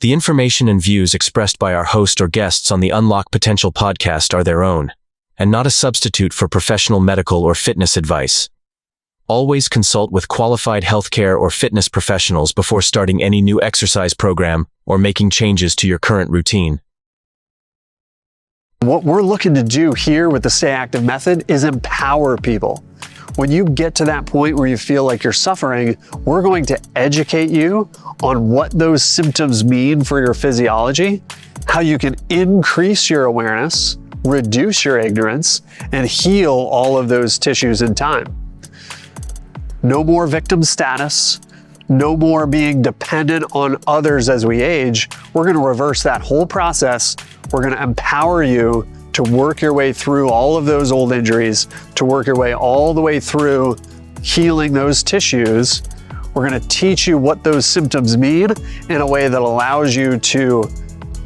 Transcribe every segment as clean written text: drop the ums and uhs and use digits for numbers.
The information and views expressed by our host or guests on the Unlock Potential podcast are their own, and not a substitute for professional medical or fitness advice. Always consult with qualified healthcare or fitness professionals before starting any new exercise program or making changes to your current routine. What we're looking to do here with the Stay Active method is empower people. When you get to that point where you feel like you're suffering, we're going to educate you on what those symptoms mean for your physiology, how you can increase your awareness, reduce your ignorance, and heal all of those tissues in time. No more victim status, no more being dependent on others as we age. We're going to reverse that whole process. We're going to empower you to work your way through all of those old injuries, to work your way all the way through healing those tissues. We're going to teach you what those symptoms mean in a way that allows you to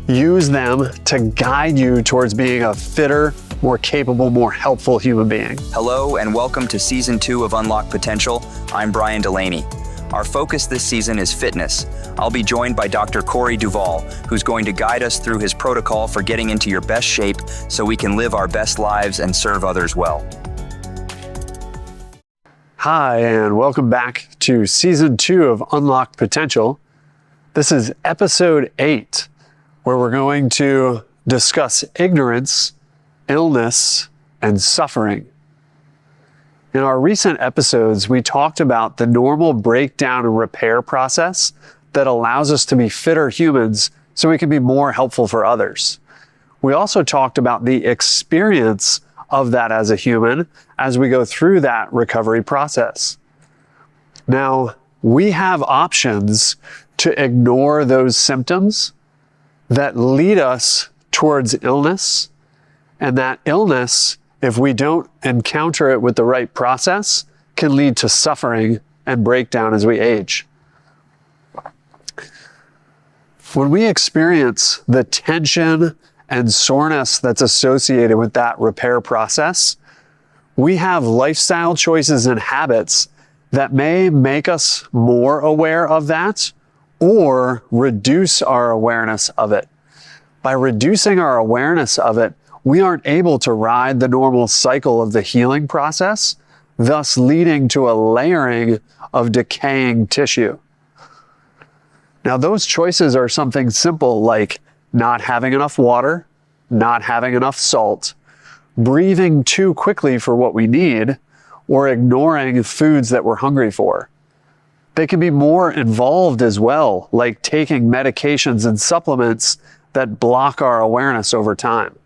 use them to guide you towards being a fitter, more capable, more helpful human being. Hello and welcome to Season 2 of Unlock Potential. I'm Brian Delaney. Our focus this season is fitness. I'll be joined by Dr. Duvall, who's going to guide us through his protocol for getting into your best shape so we can live our best lives and serve others well. Hi, and welcome back to Season 2 of Unlock Potential. This is Episode 8, where we're going to discuss ignorance, illness, and suffering. In our recent episodes, we talked about the normal breakdown and repair process that allows us to be fitter humans so we can be more helpful for others. We also talked about the experience of that as a human as we go through that recovery process. Now, we have options to ignore those symptoms that lead us towards illness, and that illness, if we don't encounter it with the right process, can lead to suffering and breakdown as we age. When we experience the tension and soreness that's associated with that repair process, we have lifestyle choices and habits that may make us more aware of that or reduce our awareness of it. By reducing our awareness of it, we aren't able to ride the normal cycle of the healing process, thus leading to a layering of decaying tissue. Now, those choices are something simple like not having enough water, not having enough salt, breathing too quickly for what we need, or ignoring foods that we're hungry for. They can be more involved as well, like taking medications and supplements that block our awareness over time.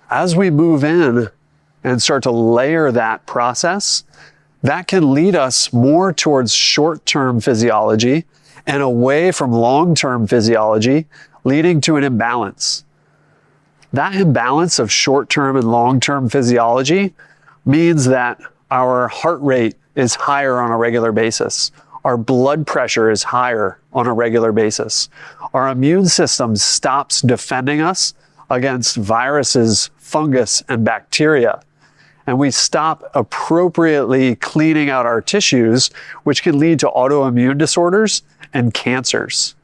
As we move in and start to layer that process, that can lead us more towards short-term physiology and away from long-term physiology, leading to an imbalance. That imbalance of short-term and long-term physiology means that our heart rate is higher on a regular basis. Our blood pressure is higher on a regular basis. Our immune system stops defending us against viruses, fungus, and bacteria. And we stop appropriately cleaning out our tissues, which can lead to autoimmune disorders and cancers.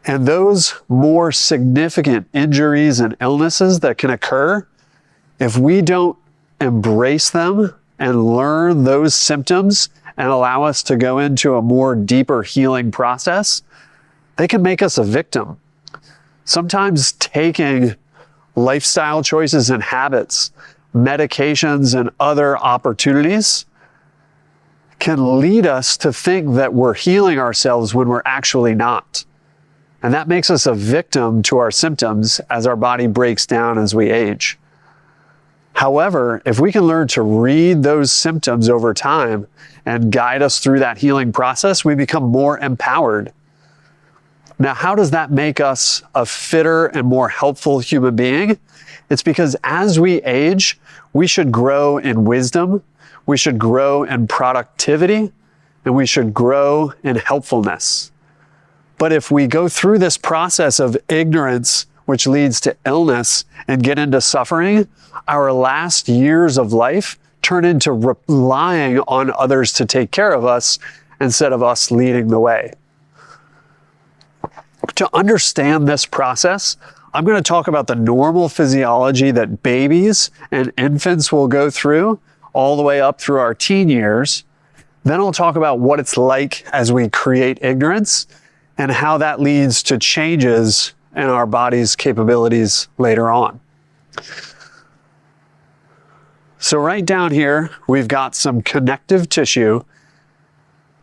And those more significant injuries and illnesses that can occur, if we don't embrace them and learn those symptoms and allow us to go into a more deeper healing process, they can make us a victim. Sometimes taking lifestyle choices and habits, medications, and other opportunities can lead us to think that we're healing ourselves when we're actually not. And that makes us a victim to our symptoms as our body breaks down as we age. However, if we can learn to read those symptoms over time and guide us through that healing process, we become more empowered. Now, how does that make us a fitter and more helpful human being? It's because as we age, we should grow in wisdom, we should grow in productivity, and we should grow in helpfulness. But if we go through this process of ignorance, which leads to illness, and get into suffering, our last years of life turn into relying on others to take care of us instead of us leading the way. To understand this process, I'm going to talk about the normal physiology that babies and infants will go through all the way up through our teen years. Then I'll talk about what it's like as we create ignorance and how that leads to changes in our body's capabilities later on. So right down here, we've got some connective tissue.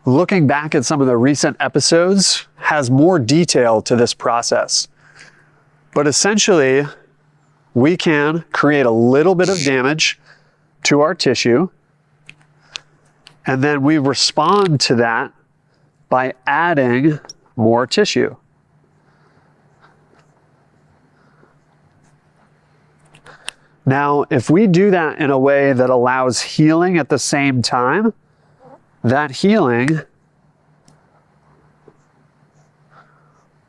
Looking back at some of the recent episodes has more detail to this process. But essentially, we can create a little bit of damage to our tissue, and then we respond to that by adding more tissue. Now, if we do that in a way that allows healing at the same time, that healing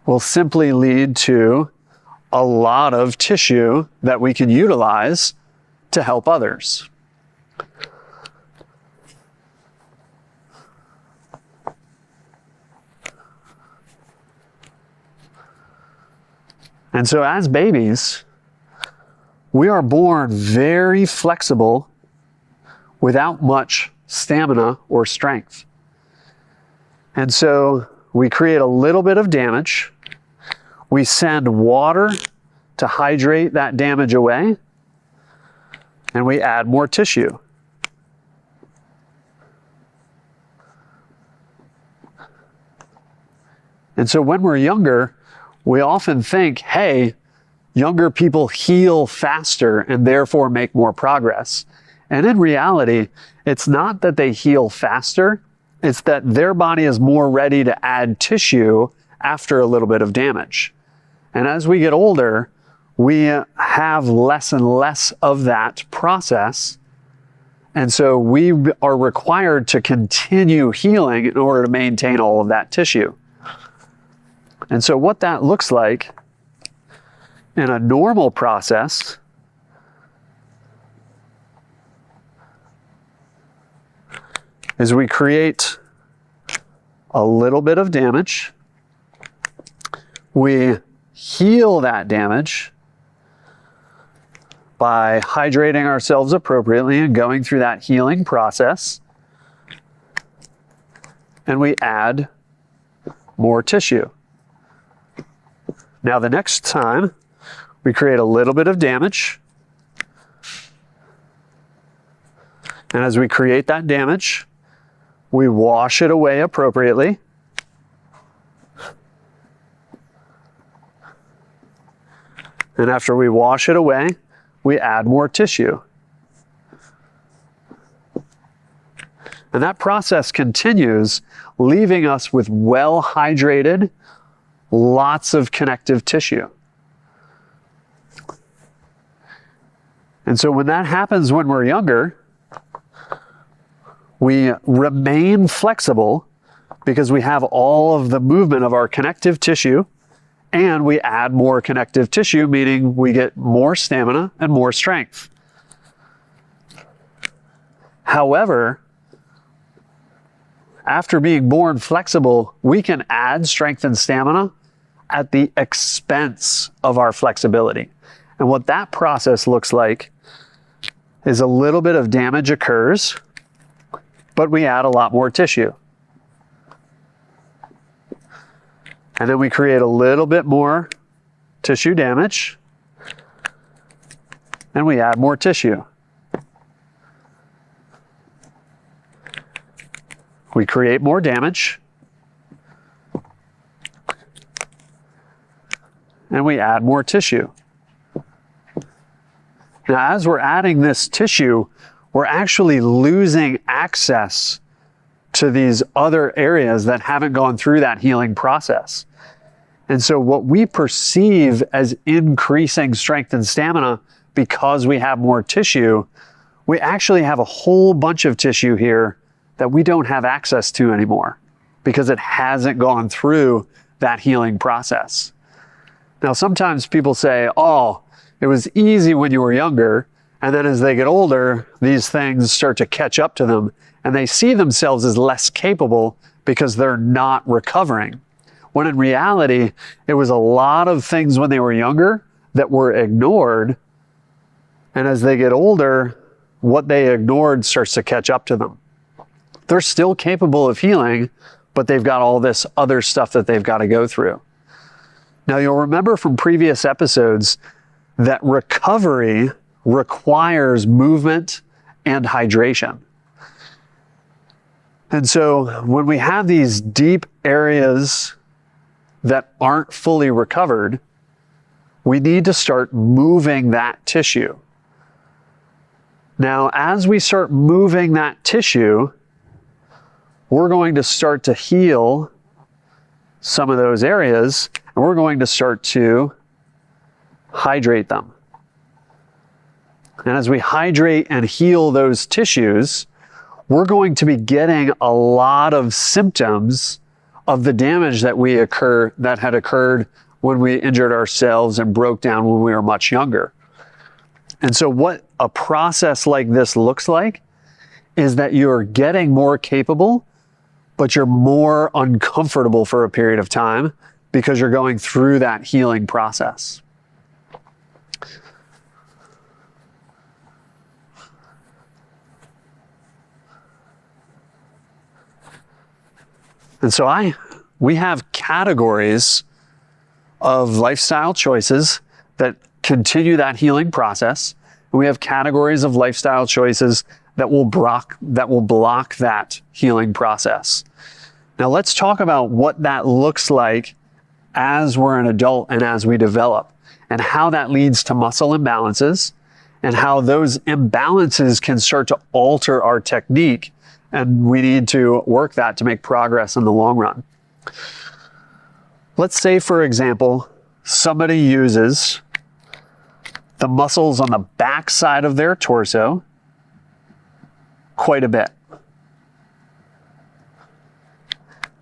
will simply lead to a lot of tissue that we can utilize to help others. And so as babies, we are born very flexible without much stamina or strength. And so we create a little bit of damage. We send water to hydrate that damage away, and we add more tissue. And so when we're younger, we often think, hey, younger people heal faster and therefore make more progress. And in reality, it's not that they heal faster, it's that their body is more ready to add tissue after a little bit of damage. And as we get older, we have less and less of that process. And so we are required to continue healing in order to maintain all of that tissue. And so what that looks like in a normal process is we create a little bit of damage. We heal that damage by hydrating ourselves appropriately and going through that healing process. And we add more tissue. Now the next time, we create a little bit of damage. And as we create that damage, we wash it away appropriately. And after we wash it away, we add more tissue. And that process continues, leaving us with well-hydrated, lots of connective tissue. And so when that happens when we're younger, we remain flexible because we have all of the movement of our connective tissue, and we add more connective tissue, meaning we get more stamina and more strength. However, after being born flexible, we can add strength and stamina at the expense of our flexibility. And what that process looks like is a little bit of damage occurs, but we add a lot more tissue. And then we create a little bit more tissue damage, and we add more tissue. We create more damage, and we add more tissue. Now, as we're adding this tissue, we're actually losing access to these other areas that haven't gone through that healing process. And so what we perceive as increasing strength and stamina because we have more tissue, we actually have a whole bunch of tissue here that we don't have access to anymore because it hasn't gone through that healing process. Now, sometimes people say, oh, it was easy when you were younger, and then as they get older, these things start to catch up to them, and they see themselves as less capable because they're not recovering. when in reality, it was a lot of things when they were younger that were ignored. And as they get older, what they ignored starts to catch up to them. They're still capable of healing, but they've got all this other stuff that they've got to go through. Now, you'll remember from previous episodes that recovery requires movement and hydration. And so when we have these deep areas that aren't fully recovered, we need to start moving that tissue. Now, as we start moving that tissue, we're going to start to heal some of those areas, and we're going to start to hydrate them. And as we hydrate and heal those tissues, we're going to be getting a lot of symptoms of the damage that had occurred when we injured ourselves and broke down when we were much younger. And so what a process like this looks like is that you're getting more capable, but you're more uncomfortable for a period of time because you're going through that healing process. And so we have categories of lifestyle choices that continue that healing process. And we have categories of lifestyle choices that will block that healing process. Now let's talk about what that looks like as we're an adult and as we develop, and how that leads to muscle imbalances, and how those imbalances can start to alter our technique. And we need to work that to make progress in the long run. Let's say, for example, somebody uses the muscles on the back side of their torso quite a bit.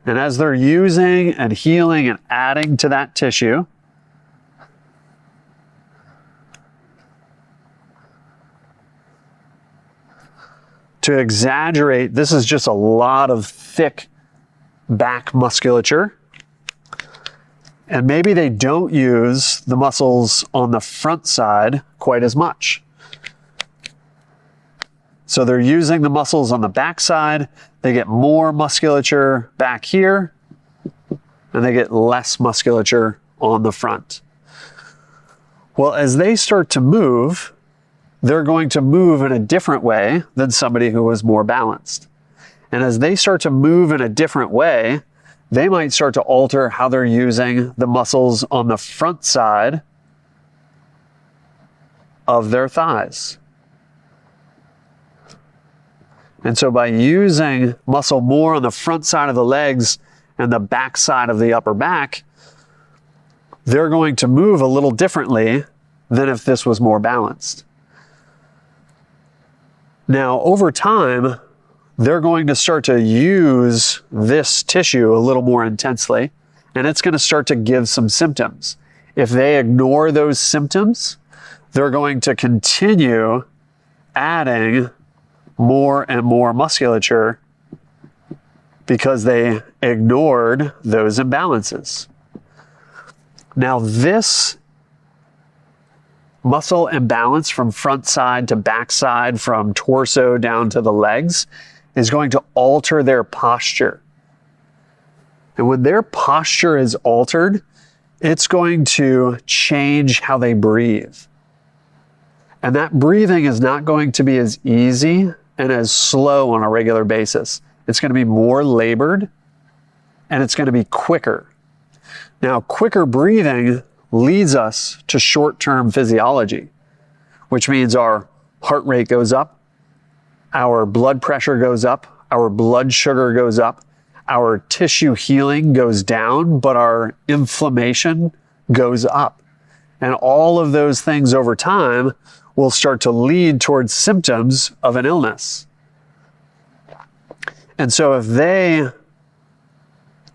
And as they're using and healing and adding to that tissue, to exaggerate, this is just a lot of thick back musculature. And maybe they don't use the muscles on the front side quite as much. So they're using the muscles on the back side, they get more musculature back here, and they get less musculature on the front. Well, as they start to move, they're going to move in a different way than somebody who was more balanced. And as they start to move in a different way, they might start to alter how they're using the muscles on the front side of their thighs. And so by using muscle more on the front side of the legs and the back side of the upper back, they're going to move a little differently than if this was more balanced. Now, over time, they're going to start to use this tissue a little more intensely, and it's going to start to give some symptoms. If they ignore those symptoms, they're going to continue adding more and more musculature because they ignored those imbalances. Now, this muscle imbalance from front side to back side, from torso down to the legs, is going to alter their posture. And when their posture is altered, it's going to change how they breathe. And that breathing is not going to be as easy and as slow on a regular basis. It's going to be more labored, and it's going to be quicker. Now, quicker breathing leads us to short-term physiology, which means our heart rate goes up, our blood pressure goes up, our blood sugar goes up, our tissue healing goes down, but our inflammation goes up. And all of those things over time will start to lead towards symptoms of an illness. And so if they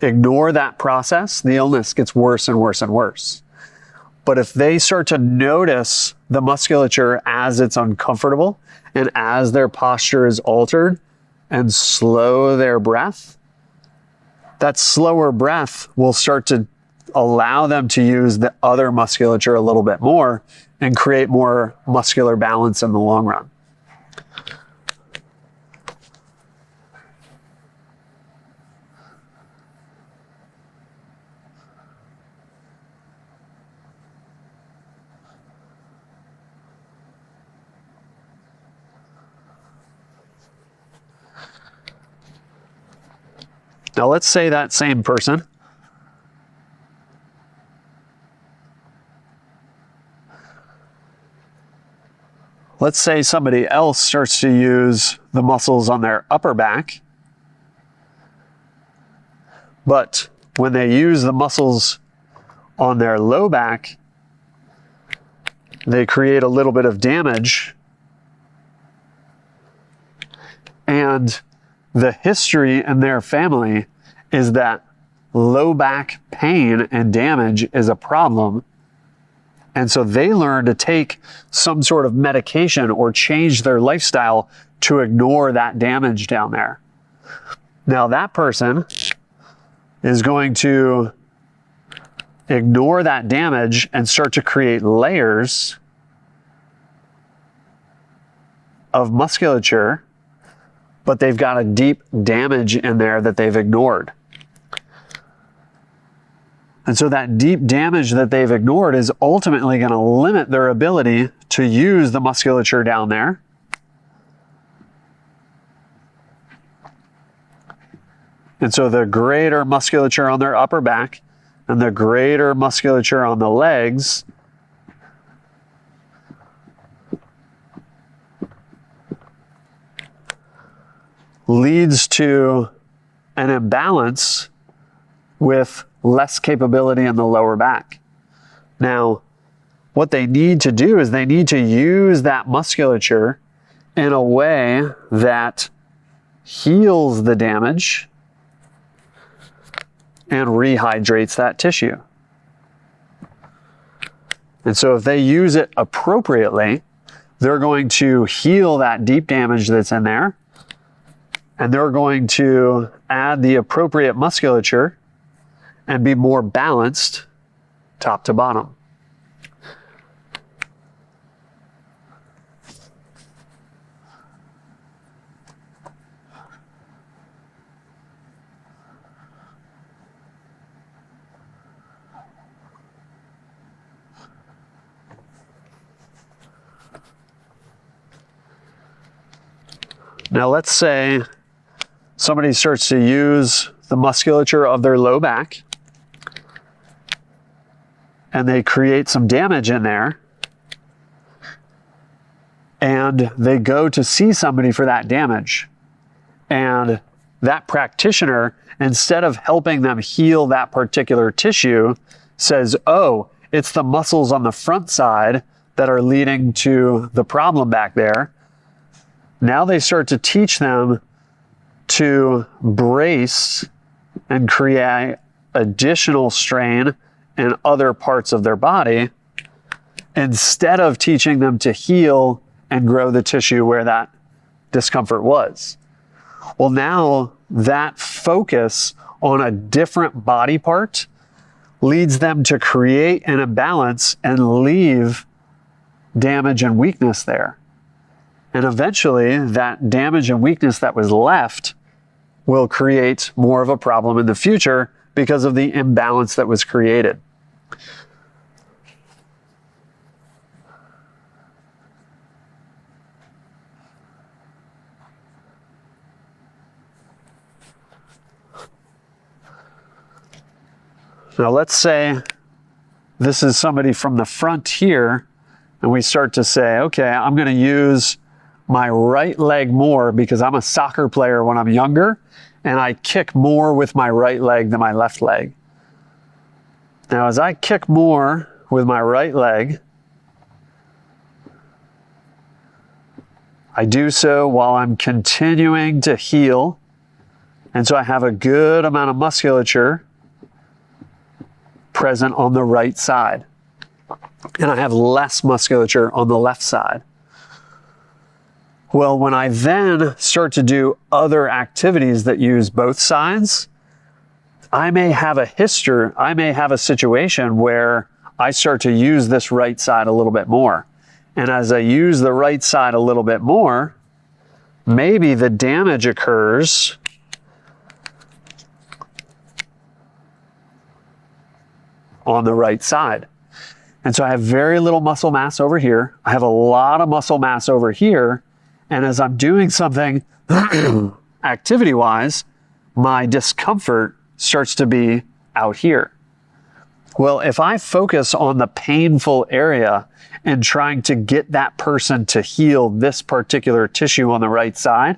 ignore that process, the illness gets worse and worse and worse. But if they start to notice the musculature as it's uncomfortable and as their posture is altered and slow their breath, that slower breath will start to allow them to use the other musculature a little bit more and create more muscular balance in the long run. Now let's say that same person let's say somebody else starts to use the muscles on their upper back, but when they use the muscles on their low back, they create a little bit of damage. And the history in their family is that low back pain and damage is a problem. And so they learn to take some sort of medication or change their lifestyle to ignore that damage down there. Now that person is going to ignore that damage and start to create layers of musculature, but they've got a deep damage in there that they've ignored. And so that deep damage that they've ignored is ultimately going to limit their ability to use the musculature down there. And so the greater musculature on their upper back and the greater musculature on the legs leads to an imbalance with less capability in the lower back. Now, what they need to do is they need to use that musculature in a way that heals the damage and rehydrates that tissue. And so if they use it appropriately, they're going to heal that deep damage that's in there, and they're going to add the appropriate musculature and be more balanced top to bottom. Now let's say somebody starts to use the musculature of their low back and they create some damage in there, and they go to see somebody for that damage. And that practitioner, instead of helping them heal that particular tissue, says, oh, it's the muscles on the front side that are leading to the problem back there. Now they start to teach them to brace and create additional strain in other parts of their body, instead of teaching them to heal and grow the tissue where that discomfort was. Well, now that focus on a different body part leads them to create an imbalance and leave damage and weakness there. And eventually, that damage and weakness that was left will create more of a problem in the future because of the imbalance that was created. Now let's say this is somebody from the front here, and we start to say, okay, I'm going to use my right leg more because I'm a soccer player when I'm younger, and I kick more with my right leg than my left leg. Now, as I kick more with my right leg, I do so while I'm continuing to heal, and so I have a good amount of musculature present on the right side, and I have less musculature on the left side. Well, when I then start to do other activities that use both sides, I may have a situation where I start to use this right side a little bit more. And as I use the right side a little bit more, maybe the damage occurs on the right side. And so I have very little muscle mass over here. I have a lot of muscle mass over here. And as I'm doing something activity-wise, my discomfort starts to be out here. Well, if I focus on the painful area and trying to get that person to heal this particular tissue on the right side,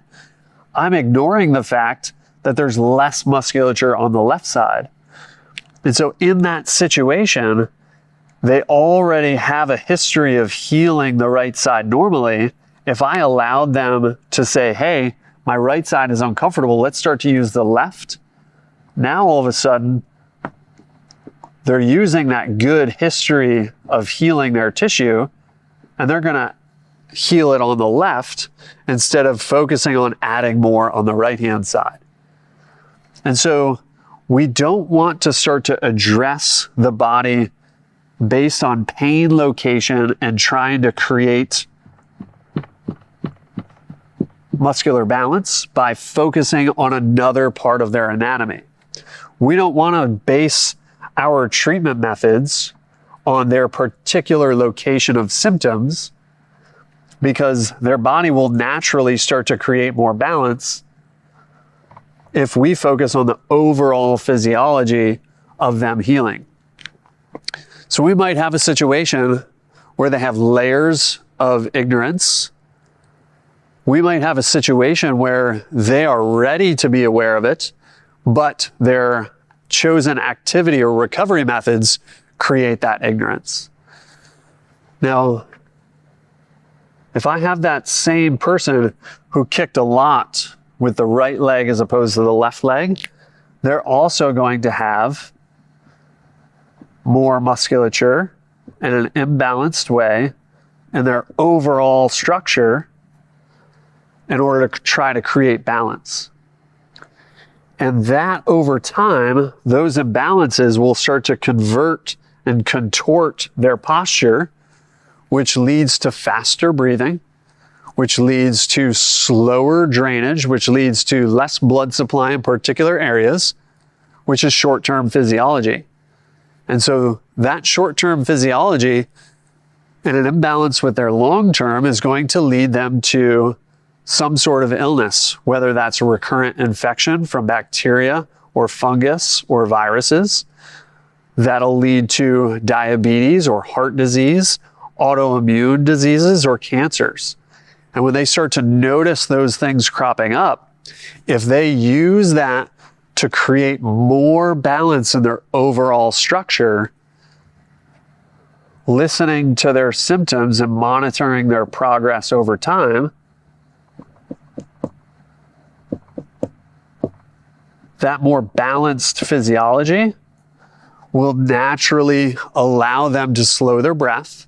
I'm ignoring the fact that there's less musculature on the left side. And so in that situation, they already have a history of healing the right side normally. If I allowed them to say, hey, my right side is uncomfortable, let's start to use the left. Now all of a sudden, they're using that good history of healing their tissue, and they're going to heal it on the left instead of focusing on adding more on the right-hand side. And so we don't want to start to address the body based on pain location and trying to create muscular balance by focusing on another part of their anatomy. We don't want to base our treatment methods on their particular location of symptoms, because their body will naturally start to create more balance if we focus on the overall physiology of them healing. So we might have a situation where they have layers of ignorance. We might have a situation where they are ready to be aware of it, but their chosen activity or recovery methods create that ignorance. Now, if I have that same person who kicked a lot with the right leg as opposed to the left leg, they're also going to have more musculature in an imbalanced way in their overall structure in order to try to create balance. And that over time, those imbalances will start to convert and contort their posture, which leads to faster breathing, which leads to slower drainage, which leads to less blood supply in particular areas, which is short-term physiology. And so that short-term physiology and an imbalance with their long-term is going to lead them to some sort of illness, whether that's a recurrent infection from bacteria or fungus or viruses. That'll lead to diabetes or heart disease, autoimmune diseases, or cancers. And when they start to notice those things cropping up, if they use that to create more balance in their overall structure, listening to their symptoms and monitoring their progress over time, that more balanced physiology will naturally allow them to slow their breath,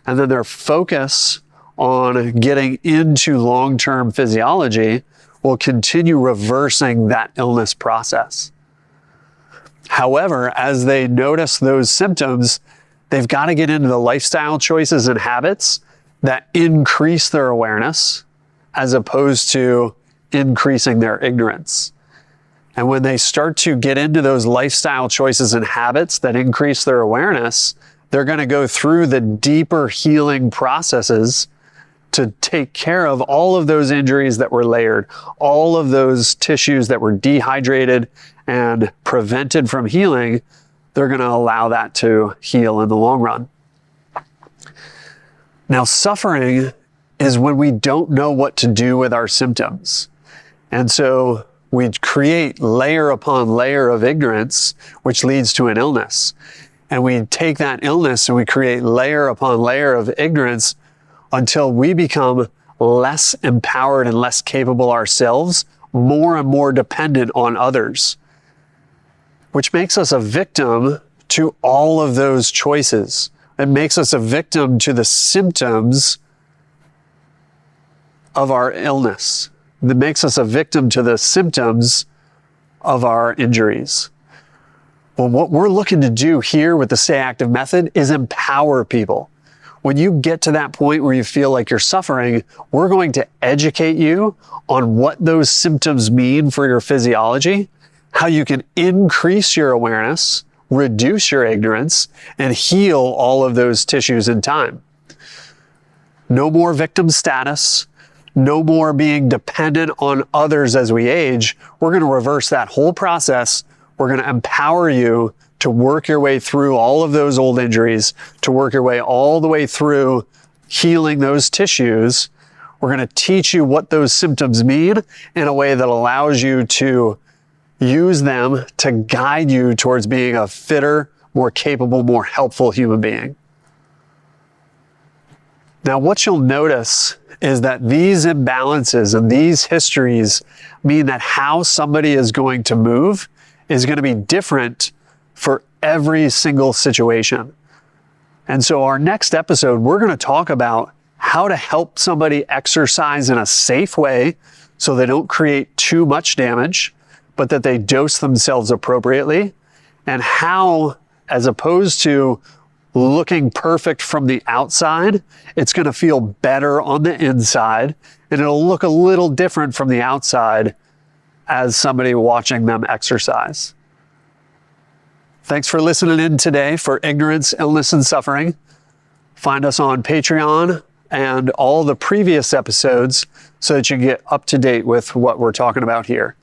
and then their focus on getting into long-term physiology will continue reversing that illness process. However, as they notice those symptoms, they've got to get into the lifestyle choices and habits that increase their awareness as opposed to increasing their ignorance. And when they start to get into those lifestyle choices and habits that increase their awareness, they're going to go through the deeper healing processes to take care of all of those injuries that were layered, all of those tissues that were dehydrated and prevented from healing. They're going to allow that to heal in the long run. Now, suffering is when we don't know what to do with our symptoms. And so we create layer upon layer of ignorance, which leads to an illness. And we take that illness and we create layer upon layer of ignorance until we become less empowered and less capable ourselves, more and more dependent on others, which makes us a victim to all of those choices. It makes us a victim to the symptoms of our illness. It makes us a victim to the symptoms of our injuries. Well, what we're looking to do here with the Stay Active method is empower people. When you get to that point where you feel like you're suffering, we're going to educate you on what those symptoms mean for your physiology, how you can increase your awareness, reduce your ignorance, and heal all of those tissues in time. No more victim status, no more being dependent on others as we age. We're going to reverse that whole process. We're going to empower you to work your way through all of those old injuries, to work your way all the way through healing those tissues. We're going to teach you what those symptoms mean in a way that allows you to use them to guide you towards being a fitter, more capable, more helpful human being. Now, what you'll notice is that these imbalances and these histories mean that how somebody is going to move is going to be different for every single situation. And so our next episode, we're going to talk about how to help somebody exercise in a safe way so they don't create too much damage, but that they dose themselves appropriately, and how, as opposed to looking perfect from the outside, it's going to feel better on the inside, and it'll look a little different from the outside as somebody watching them exercise. Thanks for listening in today for Ignorance, Illness, and Suffering. Find us on Patreon and all the previous episodes so that you can get up to date with what we're talking about here.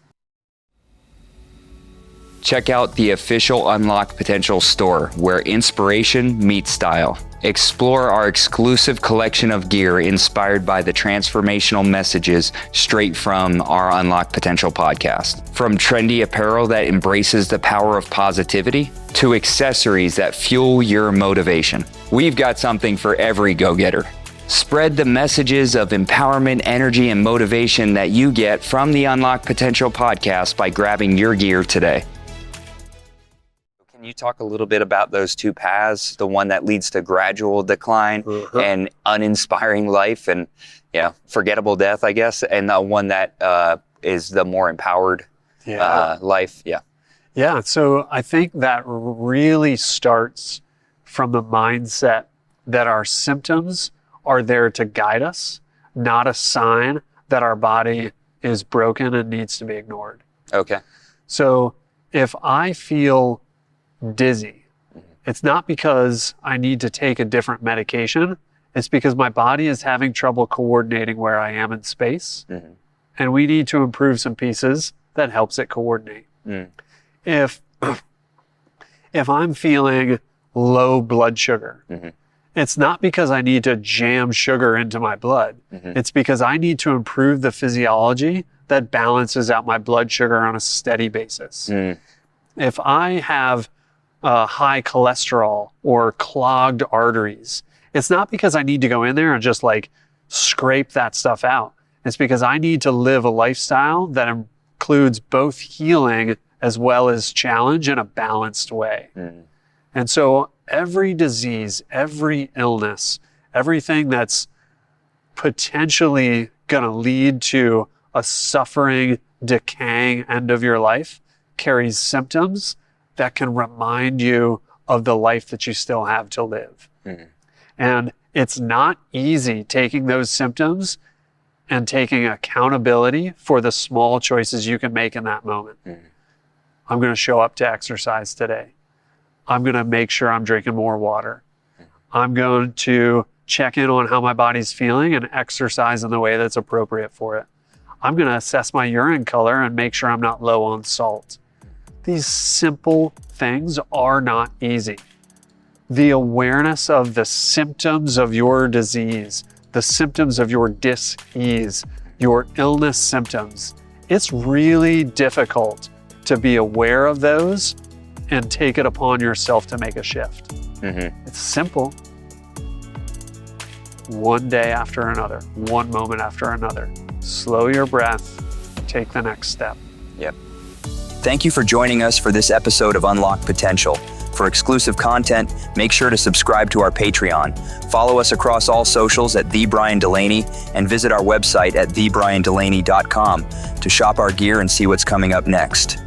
Check out the official Unlock Potential store, where inspiration meets style. Explore our exclusive collection of gear inspired by the transformational messages straight from our Unlock Potential podcast. From trendy apparel that embraces the power of positivity to accessories that fuel your motivation. We've got something for every go-getter. Spread the messages of empowerment, energy, and motivation that you get from the Unlock Potential podcast by grabbing your gear today. Can you talk a little bit about those two paths, the one that leads to gradual decline and uninspiring life and forgettable death, I guess, and the one that is the more empowered life? Yeah, so I think that really starts from the mindset that our symptoms are there to guide us, not a sign that our body is broken and needs to be ignored. Okay. So if I feel dizzy, it's not because I need to take a different medication. It's because my body is having trouble coordinating where I am in space. And we need to improve some pieces that helps it coordinate. If I'm feeling low blood sugar, it's not because I need to jam sugar into my blood. It's because I need to improve the physiology that balances out my blood sugar on a steady basis. If I have high cholesterol or clogged arteries, it's not because I need to go in there and just scrape that stuff out. It's because I need to live a lifestyle that includes both healing as well as challenge in a balanced way. And so every disease, every illness, everything that's potentially going to lead to a suffering, decaying end of your life carries symptoms that can remind you of the life that you still have to live. And it's not easy taking those symptoms and taking accountability for the small choices you can make in that moment. I'm going to show up to exercise today. I'm going to make sure I'm drinking more water. I'm going to check in on how my body's feeling and exercise in the way that's appropriate for it. I'm going to assess my urine color and make sure I'm not low on salt. These simple things are not easy. The awareness of the symptoms of your disease, the symptoms of your dis-ease, your illness symptoms, it's really difficult to be aware of those and take it upon yourself to make a shift. It's simple. One day after another, one moment after another. Slow your breath, take the next step. Thank you for joining us for this episode of Unlock Potential. For exclusive content, make sure to subscribe to our Patreon. Follow us across all socials at @TheBrianDelaney and visit our website at thebriandelaney.com to shop our gear and see what's coming up next.